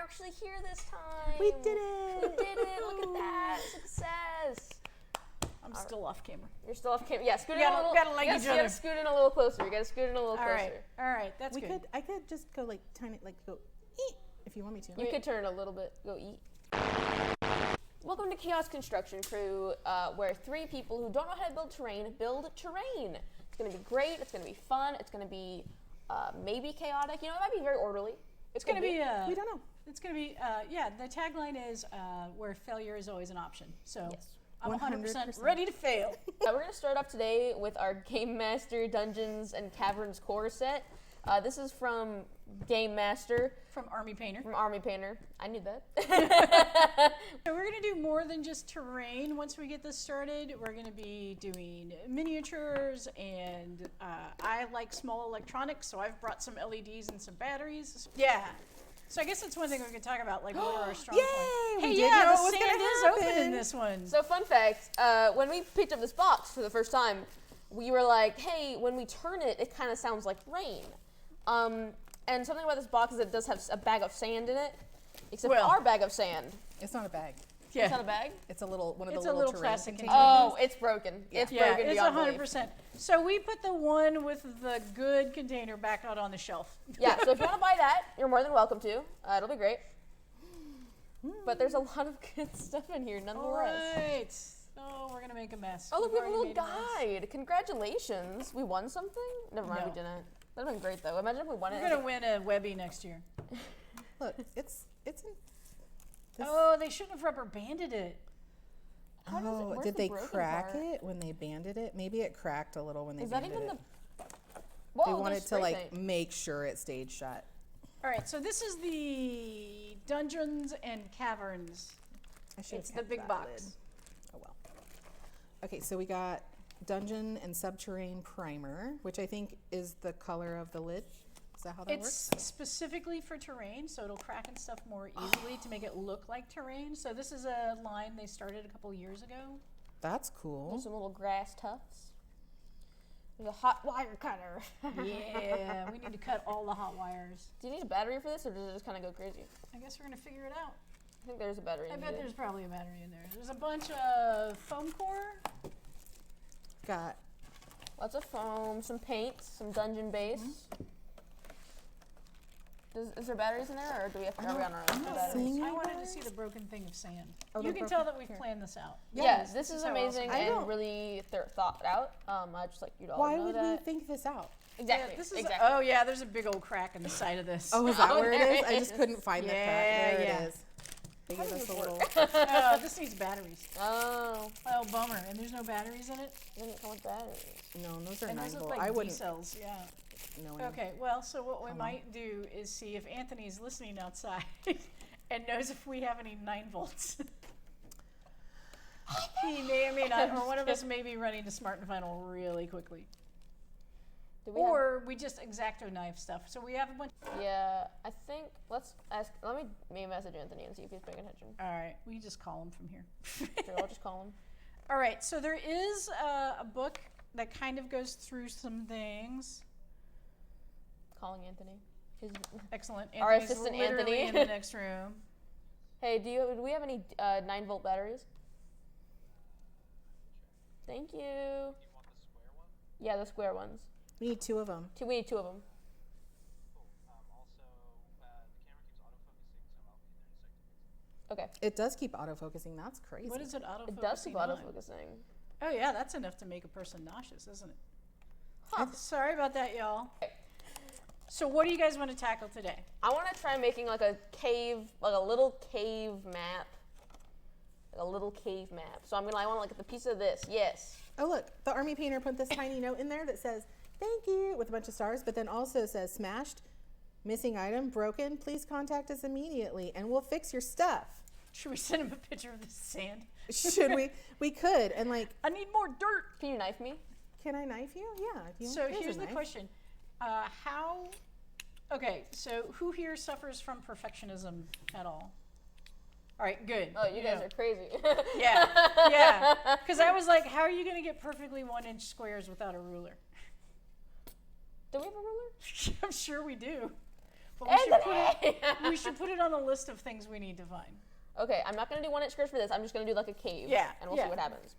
actually here this time. We did it. We did it. Look at that. Success. I'm still off camera. You're still off camera. Yeah, scoot in gotta- a little. gotta like yes, each you other. gotta scoot in a little closer. You gotta scoot in a little All closer. right, that's good. I could just go like tiny, like go eat if you want me to. You could turn a little bit. Go eat. Welcome to Chaos Construction Crew, where 3 people who don't know how to build terrain build terrain. It's gonna be great. It's gonna be fun. It's gonna be maybe chaotic. You know, it might be very orderly. It's going to be, we don't know. It's going to be, the tagline is where failure is always an option. So Yes. I'm 100% 100%. ready to fail. We're going to start off today with our Game Master Dungeons and Caverns core set. This is from Game Master. From Army Painter. From Army Painter. I knew that. So we're going to do more than just terrain once we get this started. We're going to be doing miniatures, and I like small electronics, so I've brought some LEDs and some batteries. Yeah. So I guess that's one thing we could talk about, like what are our strong points. Yay! Hey, We did yeah, know the it was sand gonna is open in happen. this one. So fun fact, when we picked up this box for the first time, we were like, hey, when we turn it, it kind of sounds like rain. And something about this box is it does have a bag of sand in it, except our bag of sand. It's not a bag. Yeah. It's not a bag? It's a little one of It's the a little terrain plastic containers. container. Oh, it's broken. It's Yeah, broken it's beyond belief. 100%. So we put the one with the good container back out on the shelf. Yeah, so if you want to buy that, you're more than welcome to. It'll be great. But there's a lot of good stuff in here All nonetheless. right. Oh, we're going to make a mess. Oh, look, we have a We've little already made a mess. guide. Congratulations. We won something? Never mind, No. we didn't. That'd have been great, though. Imagine if we won it. We're going to win a Webby next year. Look, it's in. This- Oh, they shouldn't have rubber banded it. How does it- Oh, where's did the they broken crack part? it when they banded it? Maybe it cracked a little when they Is that banded even it. the... Whoa, They wanted there's to spray like paint. make sure it stayed shut. All right, so this is the Dungeons and Caverns. I should have It's the kept big that box. lid. Oh well. Okay, so we got Dungeon and Subterranean Primer, which I think is the color of the lid. Is that how that It's works? specifically for terrain, so it'll crack and stuff more easily to make it look like terrain. So this is a line they started a couple years ago. That's cool. There's some little grass tufts. There's a hot wire cutter. Yeah, we need to cut all the hot wires. Do you need a battery for this, or does it just kind of go crazy? I guess we're gonna figure it out. I think there's a battery I in bet here. there's probably a battery in there. There's a bunch of foam core. Got Lots of foam, some paints, some dungeon base. Is there batteries in there, or do we have to, are we on our own for batteries? seeing I any wanted to batteries? see the broken thing of sand. Oh, You the can tell broken- that we've here. planned this out. Yes, this is how amazing I and don't- really thought out. I just like you to all Why know would that. we think this out? Exactly. Yeah, this is exactly. oh yeah, there's a big old crack in the side of this. Oh, is that Oh, where it there is? it I just is. couldn't find the crack. Yeah, There yeah. it is. They How give does us a this little. work? This needs batteries. Oh, Oh, bummer. And there's no batteries in it? it didn't come with batteries. No, those are And 9 those look volt. like I D wouldn't cells, yeah. know. any. Okay, well, so what we Come on. might do is see if Anthony's listening outside and knows if we have any 9 volts. He may or may not, or one of us may be running to Smart and Final really quickly. Do we have, Or we just X-Acto knife stuff. So we have a bunch. yeah, I think let's ask. Let me message Anthony and see if he's paying attention. All right, we just call him from here. Sure, I'll just call him. All right, so there is a book that kind of goes through some things. Calling Anthony. His, Excellent. Our Anthony's assistant literally Anthony. in the next room. hey, do we have any 9-volt batteries? Thank you. You want the square one? Yeah, the square ones. We need 2 of them. We need 2 of them. Cool. Also, the camera keeps autofocusing, so I'll be there in a second. Okay. It does keep autofocusing. That's crazy. What is it autofocusing It does keep on? autofocusing. Oh yeah, that's enough to make a person nauseous, isn't it? Huh. Sorry about that, y'all. So what do you guys want to tackle today? I want to try making like a cave, like a little cave map. Like a little cave map. So I want like the piece of this. Yes. Oh, look. The Army Painter put this tiny note in there that says, thank you, with a bunch of stars, but then also says, smashed, missing item, broken. Please contact us immediately, and we'll fix your stuff. Should we send him a picture of the sand? Should we? We could. And, like, I need more dirt. Can you knife me? can I knife you? Yeah. if you So want. here's a the knife. question. Okay, so who here suffers from perfectionism at all? All right, good. Oh, you guys are crazy. Yeah, yeah. Because I was like, how are you going to get perfectly 1-inch squares without a ruler? Do we have a ruler? I'm sure we do. But we should, put it, Okay. We should put it on the list of things we need to find. Okay, I'm not gonna do 1-inch grids for this. I'm just gonna do like a cave. Yeah, And we'll yeah. see what happens.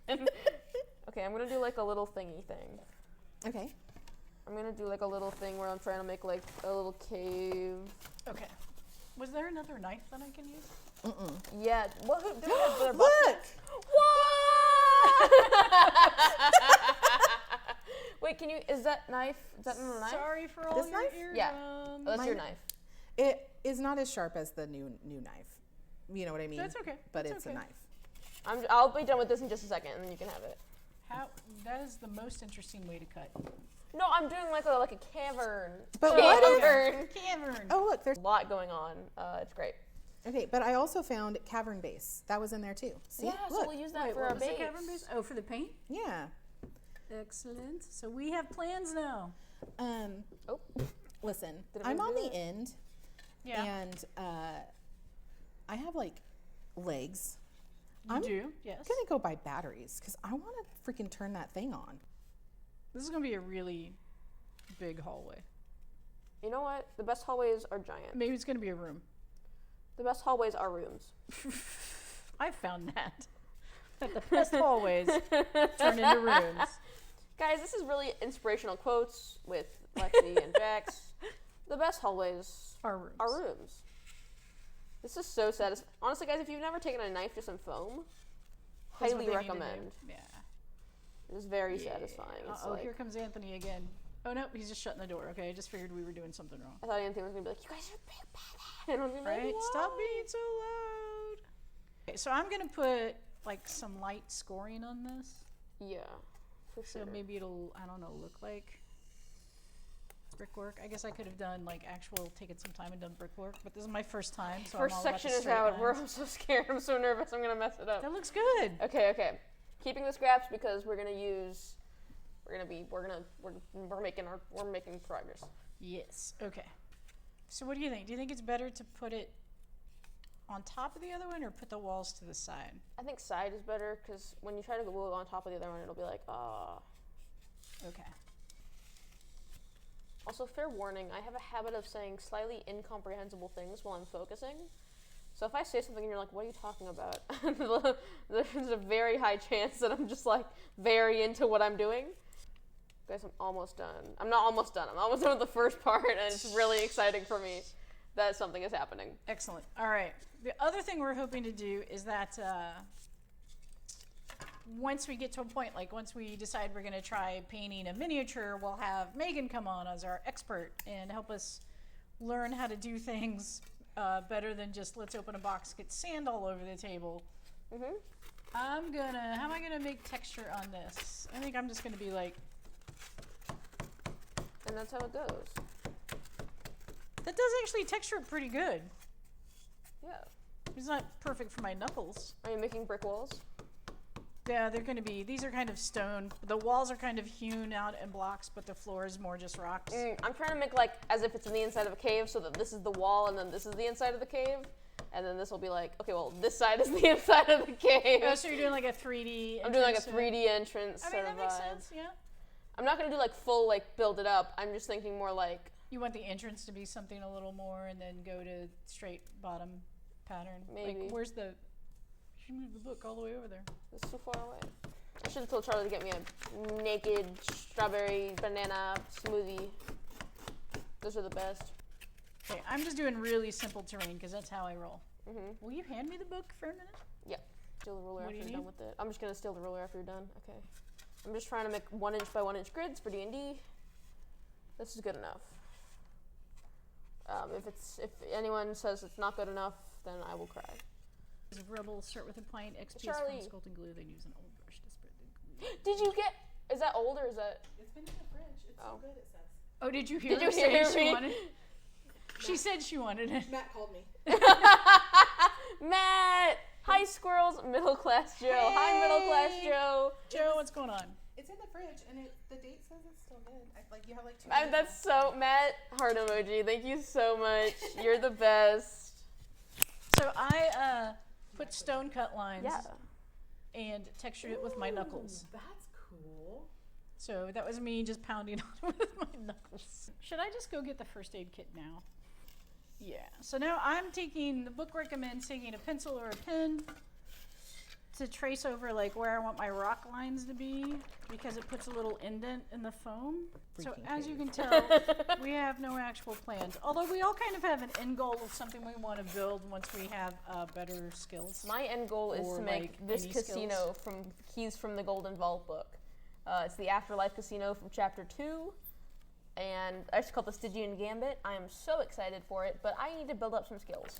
Okay, I'm gonna do like a little thingy thing. Okay. I'm gonna do like a little thing where I'm trying to make like a little cave. Okay. Was there another knife that I can use? Yeah. What? Who, do we have their Look! What? Wait, can you? Is that knife? Is that a knife? Sorry for all This your knife? eardrums. Yeah. Oh, that's your knife. It is not as sharp as the new knife. You know what I mean? That's okay. But That's it's okay. a knife. I'll be done with this in just a second, and then you can have it. How? That is the most interesting way to cut. No, I'm doing like a cavern. But what if- Cavern. Cavern. Oh, look, there's. A lot going on. It's great. Okay, but I also found cavern base. That was in there too. See? Yeah, so Look. we'll use that Wait, for what our was the base. cavern base? Oh, for the paint? Yeah. Excellent. So we have plans now. Oh, Listen, Did I'm we on do the it? end, Yeah. and I have like legs. You I'm do? Yes. gonna go buy batteries because I want to freaking turn that thing on. This is going to be a really big hallway. you know what? The best hallways are giant. Maybe it's going to be a room. The best hallways are rooms. I found that. That the best hallways turn into rooms. Guys, this is really inspirational quotes with Lexi and Jax. The best hallways Our rooms. are rooms. This is so satisfying. Honestly, guys, if you've never taken a knife to some foam, That's what highly they need to do. recommend. Yeah. It is very satisfying. It's Oh, like, here comes Anthony again. Oh, no, he's just shutting the door. Okay, I just figured we were doing something wrong. I thought Anthony was gonna be like, "You guys are big bad," and I was gonna be Right? like, Stop "Why?" being so loud. Okay, so I'm going to put like some light scoring on this. Yeah, for So sure. maybe it'll, I don't know, look like brickwork. I guess I could have done like taken some time and done brickwork, but this is my first time, so First I'm all about section the is straight how it lines. works. I'm so scared. I'm so nervous. I'm gonna mess it up. That looks good. Okay. Keeping the scraps because we're making progress. Yes. Okay. So what do you think? Do you think it's better to put it on top of the other one or put the walls to the side? I think side is better because when you try to go on top of the other one, it'll be like, ah. Okay. Also, fair warning, I have a habit of saying slightly incomprehensible things while I'm focusing. So if I say something and you're like, what are you talking about? There's a very high chance that I'm just like very into what I'm doing. Guys, I'm almost done. I'm not almost done. I'm almost done with the first part, and it's really exciting for me that something is happening. Excellent. All right. The other thing we're hoping to do is that once we get to a point, like once we decide we're going to try painting a miniature, we'll have Megan come on as our expert and help us learn how to do things better than just let's open a box, get sand all over the table. Mm-hmm. How am I gonna make texture on this? I think I'm just gonna be like, And that's how it goes. that does actually texture it pretty good. Yeah. It's not perfect for my knuckles. Are you making brick walls? Yeah, these are kind of stone. The walls are kind of hewn out in blocks, but the floor is more just rocks. I'm trying to make like as if it's in the inside of a cave so that this is the wall and then this is the inside of the cave. And then this will be like, okay, well, this side is the inside of the cave. Oh, so you're doing like a 3D I'm doing like a entrance to it? 3D entrance I sort mean, of that makes vibe. sense, yeah. I'm not gonna do like full like build it up. I'm just thinking more like You want the entrance to be something a little more and then go to straight bottom pattern. Maybe. Like, where's the... You should move the book all the way over there. it's too far away. I should have told Charlie to get me a naked strawberry banana smoothie. Those are the best. Okay, I'm just doing really simple terrain because that's how I roll. Mm-hmm. Will you hand me the book for a minute? Steal the ruler What do after you you're need? done with it. I'm just gonna steal the ruler after you're done. Okay. I'm just trying to make 1 inch by 1 inch grids for D&D. This is good enough. If anyone says it's not good enough, then I will cry. Of Rebels start with applying XP Charlie. from sculpting glue, then use an old brush to spread the glue. Did you get? Is that old or is that? It's been in the fridge. It's Oh. so good, it says. Oh, did you hear Did her you say hear she me? wanted? She said she wanted it. Matt called me. Matt! Hi, squirrels. Middle class Joe. Hi, middle class Hey. Joe. Joe, what's going on? It's in the fridge, and the date says it's still good. You have like 2 days. That's so Matt. Heart emoji. Thank you so much. You're the best. So I put stone cut lines Yeah. and textured it with my knuckles. That's cool. So that was me just pounding on it with my knuckles. Should I just go get the first aid kit now? Yeah. So now I'm taking, the book recommends taking a pencil or a pen to trace over like where I want my rock lines to be, because it puts a little indent in the foam. So Freaking as you cave. can tell, we have no actual plans. Although we all kind of have an end goal of something we want to build once we have better skills. My end goal is Or, to make like, this any casino skills? from keys from the Golden Vault book. It's the Afterlife Casino from Chapter 2, and I just call it the Stygian Gambit. I am so excited for it, but I need to build up some skills.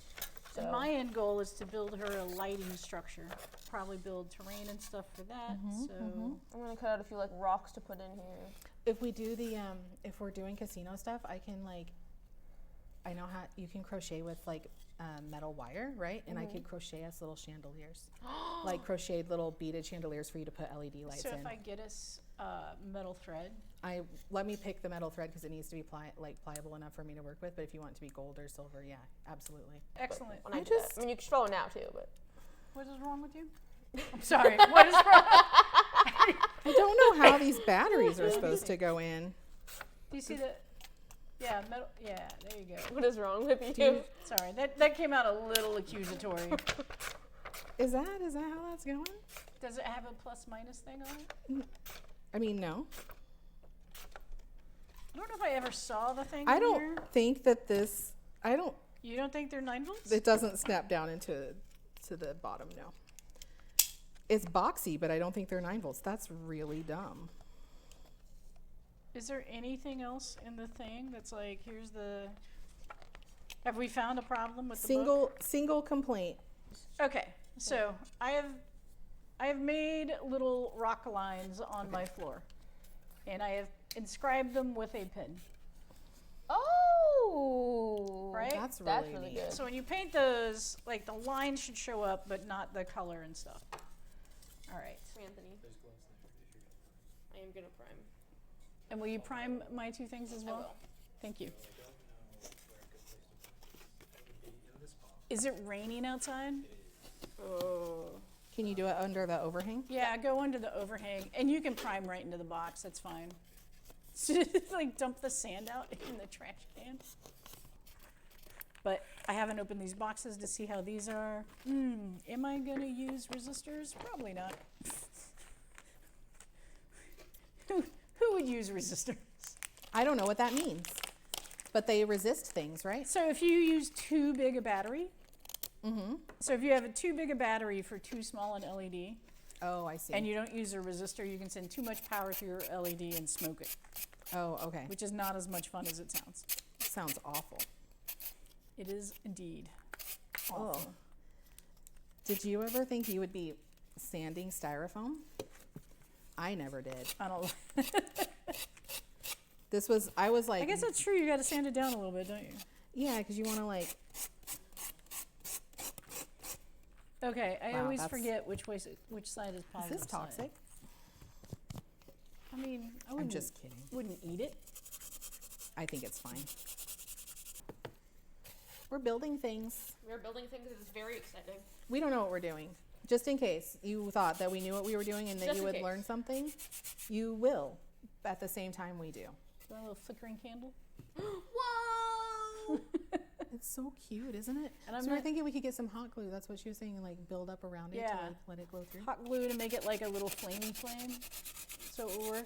So And my end goal is to build her a lighting structure. Probably build terrain and stuff for that. So I'm gonna cut out a few like rocks to put in here. If we do the if we're doing casino stuff, I can like, I know how you can crochet with like metal wire, right? And I could crochet us little chandeliers, like crocheted little beaded chandeliers for you to put LED lights So in. if I get us metal thread, Let me pick the metal thread because it needs to be pliable enough for me to work with. But if you want it to be gold or silver, yeah, absolutely. excellent. When I I do that. just- I mean, you can follow now too, but What is wrong with you? I'm sorry. What is wrong? I don't know how these batteries are supposed to go in. Do you see the? Yeah, metal. Yeah, there you go. what is wrong with you? Sorry, that came out a little accusatory. Is that how that's going? Does it have a plus minus thing on it? I mean, no. I don't know if I ever saw the thing. I in don't here. think that this. I don't. You don't think they're 9 volts? It doesn't snap down into the bottom. No. It's boxy, but I don't think they're 9 volts. That's really dumb. Is there anything else in the thing that's like, here's the? Have we found a problem with the book? Single complaint. Okay, so I have made little rock lines on my floor, and I have inscribed them with a pen. Oh, Right? That's That's really really neat. good. So when you paint those, like the lines should show up, but not the color and stuff. All right. Anthony, I am gonna prime. And will you prime my 2 things as I well? will. Thank you. Is it raining outside? Oh. Can you do it under the overhang? Yeah, go under the overhang, and you can prime right into the box. That's fine. Like dump the sand out in the trash can. But I haven't opened these boxes to see how these are. Am I gonna use resistors? Probably not. Who would use resistors? I don't know what that means, but they resist things, right? So if you use too big a battery, so if you have a too big a battery for too small an LED, Oh, I see. and you don't use a resistor, you can send too much power through your LED and smoke it, Oh, okay. which is not as much fun as it sounds. Sounds awful. It is indeed Oh. awful. Did you ever think you would be sanding styrofoam? I never did. I don't. I was like, I guess that's true. You got to sand it down a little bit, don't you? yeah, because you want to like, Okay, I Wow, always that's- forget which side is is positive. this toxic? Side. I mean, I I'm wouldn't, just kidding. wouldn't eat it. I think it's fine. We're building things. We're building things. It's very exciting. We don't know what we're doing. Just in case you thought that we knew what we were doing and that Just you in would case. learn something, you will at the same time we do. A little flickering candle. Whoa! It's so cute, isn't it? And I'm So we're not- thinking we could get some hot glue. That's what she was saying, and like build up around it Yeah. to like let it glow through. Hot glue to make it like a little flamey flame, so it will work.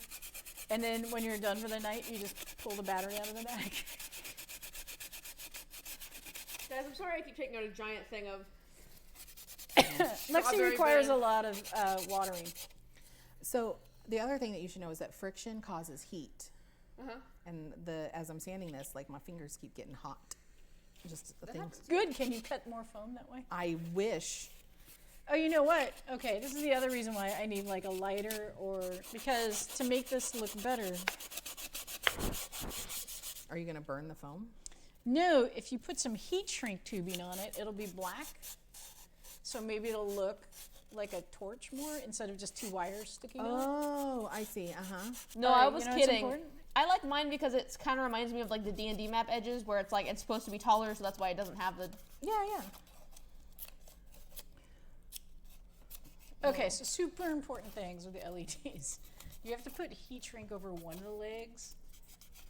And then when you're done for the night, you just pull the battery out of the bag. Guys, I'm sorry I keep taking out a giant thing of. Lexi Strawberry requires bread. a lot of watering. So the other thing that you should know is that friction causes heat, Uh-huh. and as I'm sanding this, like my fingers keep getting hot. Just a thing. Good. Can you cut more foam that way? I wish. Oh, you know what? Okay, this is the other reason why I need like a lighter, or because to make this look better. Are you gonna burn the foam? No, if you put some heat shrink tubing on it, it'll be black. So maybe it'll look like a torch more instead of just 2 wires sticking out. Oh, I see. Uh huh. No, Alright, I was you know what's kidding. important? I like mine because it kind of reminds me of like the D&D map edges where it's like it's supposed to be taller, so that's why it doesn't have the. Yeah. Okay, so super important things with the LEDs. You have to put heat shrink over one of the legs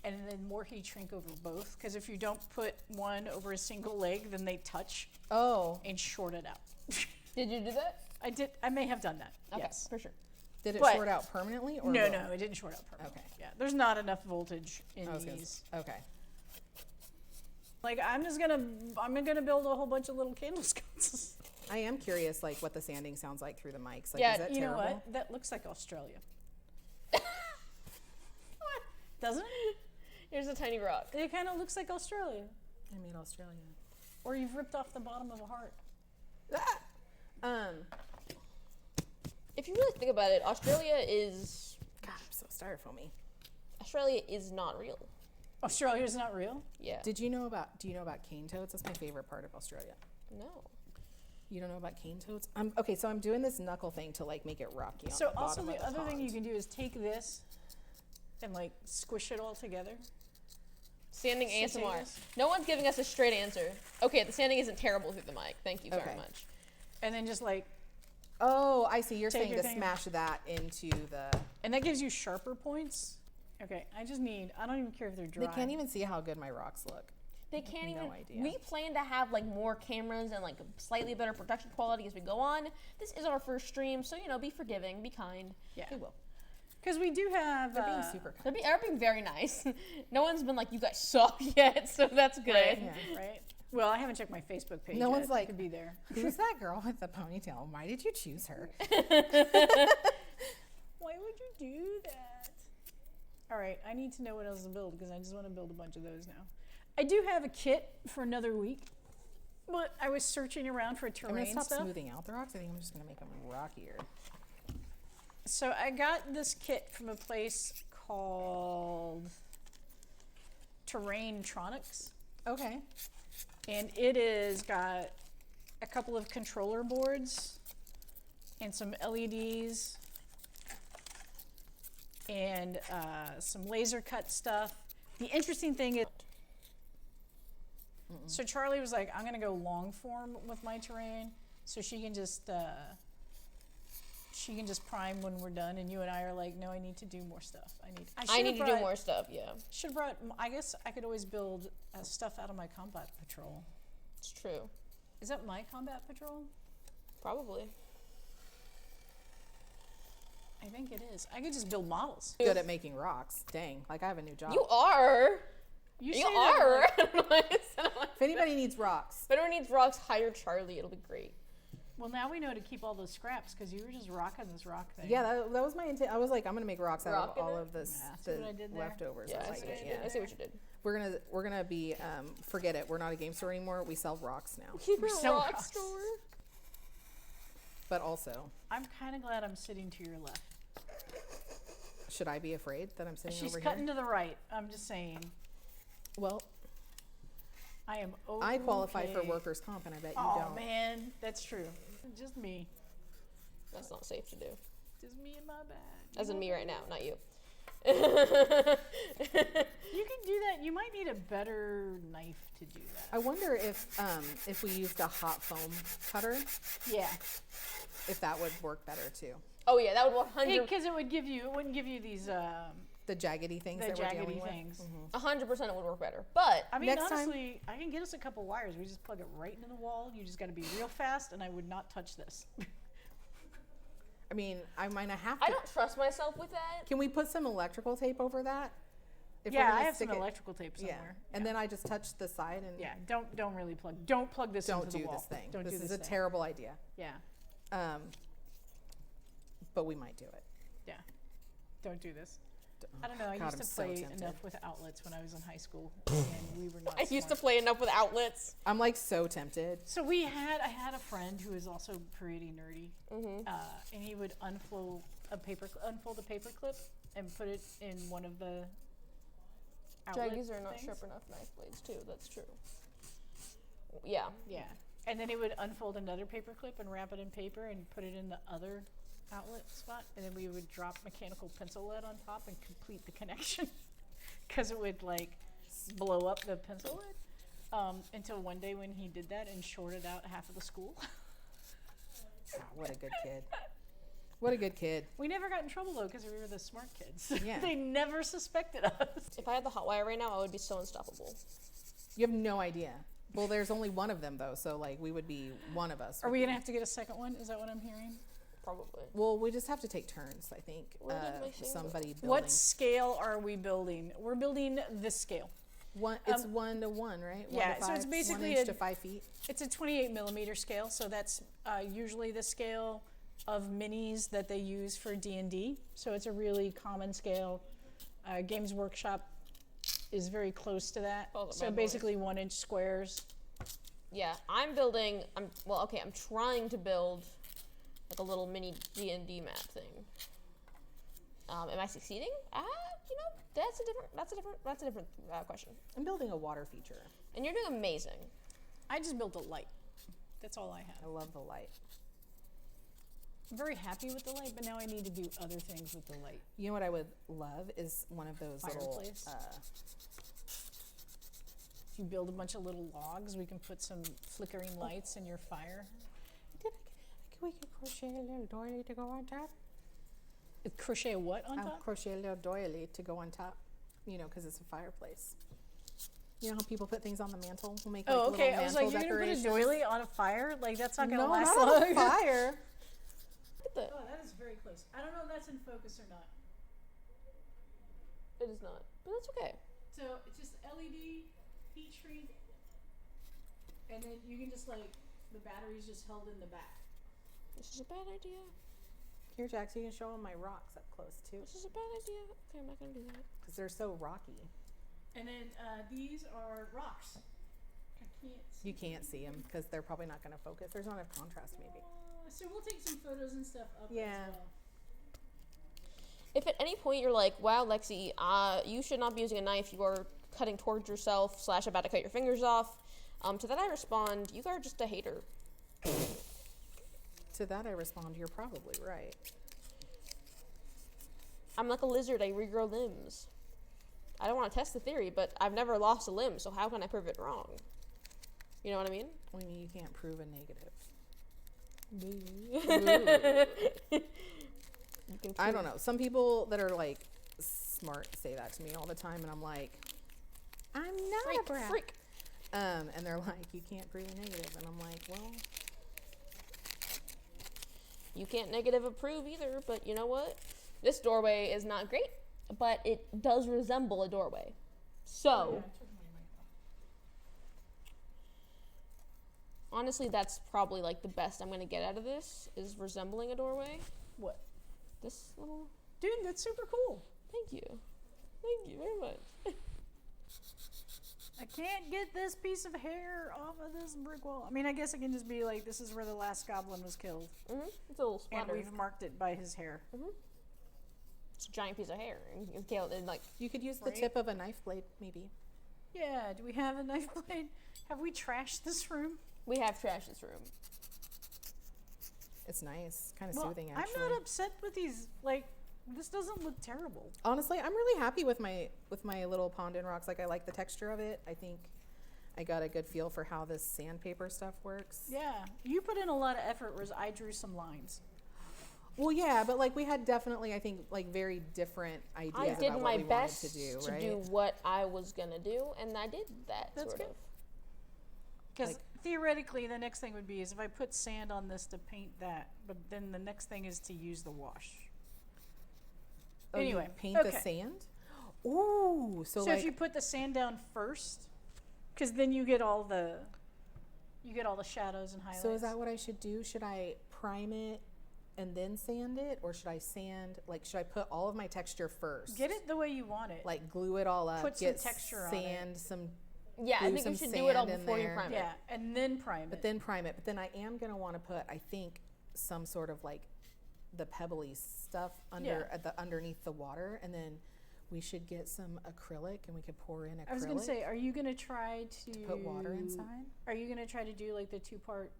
and then more heat shrink over both. Because if you don't put one over a single leg, then they touch Oh, and short it out. Did you do that? I did. I may have done that. Okay, Yes. for sure. did it But- short out permanently or No, will? no, it didn't short out permanently. Okay. Yeah, there's not enough voltage in I was gonna these. Okay. Like I'm gonna build a whole bunch of little candle sconces. I am curious, like, what the sanding sounds like through the mics. Like, Yeah, is that You know terrible? what? That looks like Australia. Doesn't it? Here's a tiny rock. It kind of looks like Australia. I made Australia. Or you've ripped off the bottom of a heart. If you really think about it, Australia is God, I'm so styrofoamy. not real. Australia's not real? Yeah. Do you know about cane toads? That's my favorite part of Australia. No. You don't know about cane toads? Okay, so I'm doing this knuckle thing to like make it rocky. On So the also bottom the of other thing you pond. can do is take this and like squish it all together. Sanding Sanding ASMR. is- No one's giving us a straight answer. Okay, the sanding isn't terrible through the mic. Thank you very Okay. much. And then just like, Oh, I see. You're Take saying your to thing. smash that into the. and that gives you sharper points. Okay, I don't even care if they're dry. They can't even see how good my rocks look. They can't No even. idea. We plan to have like more cameras and like slightly better production quality as we go on. This is our first stream, so be forgiving, be kind. Yeah. We will. Because we do have. They're being super kind. They're being very nice. No one's been like, you guys suck yet, so that's good. Right, Yeah. right. Well, I haven't checked my Facebook page. No yet. one's like- It could be there. Who's that girl with the ponytail? Why did you choose her? Why would you do that? All right, I need to know what else to build because I just want to build a bunch of those now. I do have a kit for another week, but I was searching around for I'm terrain gonna stop stuff. smoothing out the rocks. I think I'm just gonna make them rockier. So I got this kit from a place called Terraintronics, Okay. and it is got a couple of controller boards and some LEDs and some laser cut stuff. The interesting thing is, so Charlie was like, I'm gonna go long form with my terrain, so she can just prime when we're done. And you and I are like, no, I need to do more stuff. I need to do more stuff, yeah. Should have brought. I guess I could always build stuff out of my combat patrol. It's true. Is that my combat patrol? Probably. I think it is. I could just build models. Good at making rocks. Dang. Like I have a new job. You are. You You say that are. like- I don't know why I said it like If anybody needs rocks, If anyone needs rocks, hire Charlie. It'll be great. well, now we know to keep all those scraps because you were just rocking this rock thing. yeah, that was my intent. I was like, I'm gonna make rocks out Rocking of all it? of this, Yeah, see the what I did there? leftovers. Yeah, of I like see what it, you yeah. did. I see what you did. We're gonna be forget it. We're not a game store anymore. We sell rocks now. Keep We your sell rock rocks. store. But also, I'm kind of glad I'm sitting to your left. should I be afraid that I'm sitting She's over cutting here? to the right. I'm just saying. Well, I am I qualify for okay. workers' comp, and I bet you Oh don't. man, that's true. Just me. That's not safe to do. Just me in my bag. As in me right now, not you. You can do that. You might need a better knife to do that. I wonder if we used a hot foam cutter, Yeah. if that would work better too. Oh yeah, that would 100 Because it wouldn't give you these The jaggedy things the that we're jaggedy dealing with. things. 100% it would work better. But I mean, Next time- honestly, I can get us a couple wires. We just plug it right into the wall. You just got to be real fast, and I would not touch this. I mean, I might not have to. I don't trust myself with that. Can we put some electrical tape over that? If we're Yeah, gonna I have some stick it- electrical tape Yeah, somewhere. and then I just touch the side and Yeah, don't really plug. Don't plug this don't into the do wall. this thing. Don't This do is this a thing. terrible idea. Yeah, But we might do it. yeah. Don't do this. I don't know. I God, used I'm to so play tempted. enough with outlets when I was in high school, and we were not. I used to smart. play enough with outlets. I'm like so tempted. So I had a friend who was also pretty nerdy, and he would unfold a paper clip and put it in one of the outlet Jaggies are not things. sharp enough knife blades too. That's true. Yeah. Yeah, and then he would unfold another paper clip and wrap it in paper and put it in the other outlet spot, and then we would drop mechanical pencil lead on top and complete the connection because it would like blow up the pencil lead. Until one day when he did that and shorted out half of the school. Oh, what a good kid. What a good kid. We never got in trouble though because we were the smart kids. Yeah. They never suspected us. If I had the hot wire right now, I would be so unstoppable. You have no idea. Well, there's only one of them though, so like we would be one of us. Are we gonna have to get a second one? Is that what I'm hearing? Probably. Well, we just have to take turns, I think. Where did my thing go? Somebody building. What scale are we building? We're building this scale. It's 1 to 1, right? 1 yeah, to so 5, it's basically 1 inch a- to 5 feet. It's a 28 millimeter scale, so that's usually the scale of minis that they use for D&D. So it's a really common scale. Games Workshop is very close to that. Oh, the So red basically 1 inch squares. Yeah, I'm trying to build like a little mini D&D map thing. Am I succeeding? That's a different question. I'm building a water feature. And you're doing amazing. I just built a light. That's all I I have. love the light. I'm very happy with the light, but now I need to do other things with the light. You know what I would love is one of those Fireplace? little. If you build a bunch of little logs, we can put some flickering lights in your fire. We could crochet a little doily to go on top. Crochet a what on top? Crochet a little doily to go on top. You know, because it's a fireplace. You know how people put things on the mantle? We'll make like Oh, okay. little I was like, mantle you're gonna put a decorations. doily on a fire? Like that's not gonna No, last not long. on a fire. Look at that. Oh, that is very close. I don't know if that's in focus or not. It is not, but that's okay. So it's just LED, heat shrink, and then you can just like the battery's just held in the back. This is a bad idea. Here, Jax, you can show them my rocks up close too, This is a bad idea. Okay, I'm not gonna do that. because they're so rocky. And then these are rocks. I can't see. You can't see them because they're probably not going to focus. There's not enough contrast, maybe. So we'll take some photos and stuff up Yeah. as well. If at any point you're like, wow, Lexi, you should not be using a knife. You are cutting towards yourself / about to cut your fingers off. To that I respond, you are just a hater. To that I respond, you're probably right. I'm like a lizard. I regrow limbs. I don't want to test the theory, but I've never lost a limb, so how can I prove it wrong? You know what I mean? I mean, you can't prove a negative. You can I prove- don't know. Some people that are like smart say that to me all the time, and I'm like, I'm not a brat. Freak. And they're like, you can't prove a negative, and I'm like, well, You can't negative approve either, but you know what? This doorway is not great, but it does resemble a doorway. So, honestly, that's probably like the best I'm gonna get out of this is resembling a doorway. What? This little. Dude, that's super cool. Thank you. Thank you very much. I can't get this piece of hair off of this brick wall. I mean, I guess it can just be like, this is where the last goblin was killed. It's a little And splatter. we've marked it by his hair. It's a giant piece of hair. And Caleb, and like, you could use the Right. tip of a knife blade, maybe. Yeah, do we have a knife blade? Have we trashed this room? we have trashed this room. It's nice, kind of Well, soothing, actually. I'm not upset with these. Like, this doesn't look terrible. Honestly, I'm really happy with my little pond and rocks. Like, I like the texture of it. I think I got a good feel for how this sandpaper stuff works. Yeah, you put in a lot of effort, whereas I drew some lines. Well, yeah, but like we had definitely, I think, like very different ideas I did about my what we best wanted to do, right? what I was gonna do, and I did that. That's sort good. of. Because Like- theoretically, the next thing would be is if I put sand on this to paint that, but then the next thing is to use the wash. Oh, you Anyway, paint the okay. sand. Ooh, so So like if you put the sand down first, because then you get all the shadows and highlights. so is that what I should do? Should I prime it and then sand it, or should I sand? Like, should I put all of my texture first? Get it the way you want it. Like glue it all up. Put some get texture on it. sand, some, Yeah, I glue think you some should do it all sand in before you there. prime it. yeah, and then prime but it. then prime it. But then I am gonna want to put, I think, some sort of like the pebbly stuff under Yeah. underneath the water, and then we should get some acrylic, and we could pour in acrylic. I was gonna say, are you gonna try to put water inside. Are you gonna try to do like the 2-part?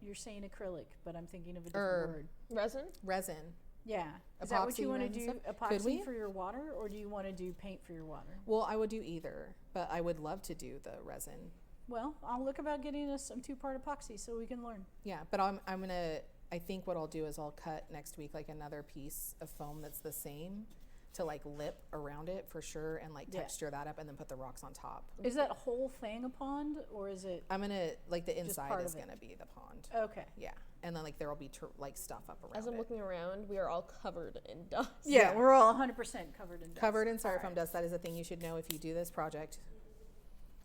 You're saying acrylic, but I'm thinking of a different word. Resin. Resin. Yeah, is that what you Epoxy want to resin do? stuff? Could we? Epoxy for your water, or do you want to do paint for your water? Well, I would do either, but I would love to do the resin. Well, I'll look about getting us some 2-part epoxy so we can learn. Yeah, but I'm gonna I think what I'll do is I'll cut next week like another piece of foam that's the same to like lip around it for sure and like Yeah. texture that up and then put the rocks on top. Is that whole thing a pond, or is it? I'm gonna like the Just inside part is of it. gonna be the pond. Okay. Yeah, and then like there will be like stuff up around As I'm it. looking around, we are all covered in dust. Yeah, Yeah. we're all 100% covered in dust. Covered in styrofoam Alright. dust. That is a thing you should know if you do this project.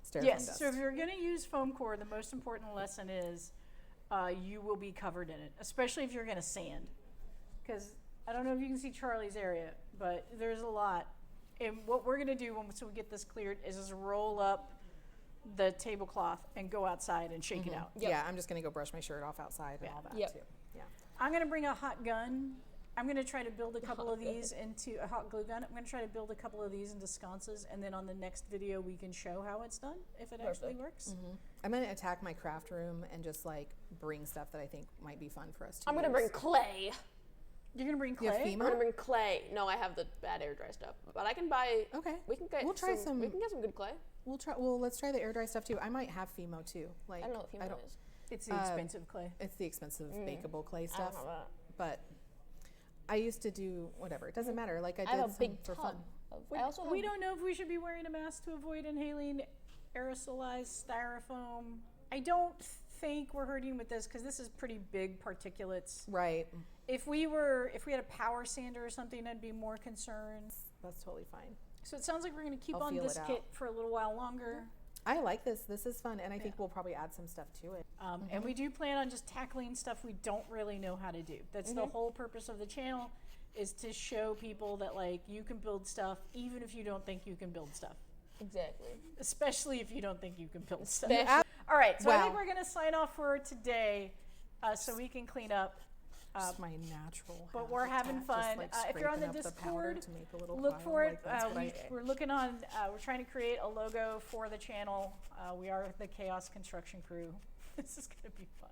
Styrofoam Yes, dust. so if you're going to use foam core, the most important lesson is you will be covered in it, especially if you're going to sand. Because I don't know if you can see Charlie's area, but there's a lot. And what we're going to do once we get this cleared is just roll up the tablecloth and go outside and shake it out. Yep. Yeah, I'm just gonna go brush my shirt off outside and Yeah. all that Yep. too. Yeah. I'm going to bring a hot gun. I'm going to try to build a couple of these into a hot glue gun. I'm going to try to build a couple of these into sconces, and then on the next video we can show how it's done, if it actually Perfect. works. I'm gonna attack my craft room and just like bring stuff that I think might be fun for us to I'm gonna use. bring clay. You're going to bring You have clay? FEMA? I'm gonna bring clay. No, I have the bad air dry stuff, but I can buy. Okay. We can get. We'll try some- We can get some good clay. We'll try. Well, let's try the air dry stuff too. I might have Fimo too. Like I don't know what FEMA is. It's the expensive clay. It's the expensive bakeable clay I don't stuff. know that. But I used to do whatever. It doesn't matter. Like I I did have a some big for tub. fun. I also have We don't know if we should be wearing a mask to avoid inhaling aerosolized styrofoam. I don't think we're hurting with this because this is pretty big particulates. Right. If we had a power sander or something, I'd be more concerned. That's totally fine. So it sounds like we're going to keep I'll on feel this it out. kit for a little while longer. I like this. This is fun, and I think we'll probably add some stuff to it. And we do plan on just tackling stuff we don't really know how to do. That's the whole purpose of the channel, is to show people that like you can build stuff even if you don't think you can build stuff. exactly. Especially if you don't think you can build stuff. Especially- All right, so I think Wow. we're going to sign off for today so we can clean up. Just my natural. But we're having habitat, just, fun. like, If you're on the scraping up powder Discord, to make a little look pile, for it. like, that's what I- We're looking on, we're trying to create a logo for the channel. We are the Chaos Construction Crew. This is going to be fun.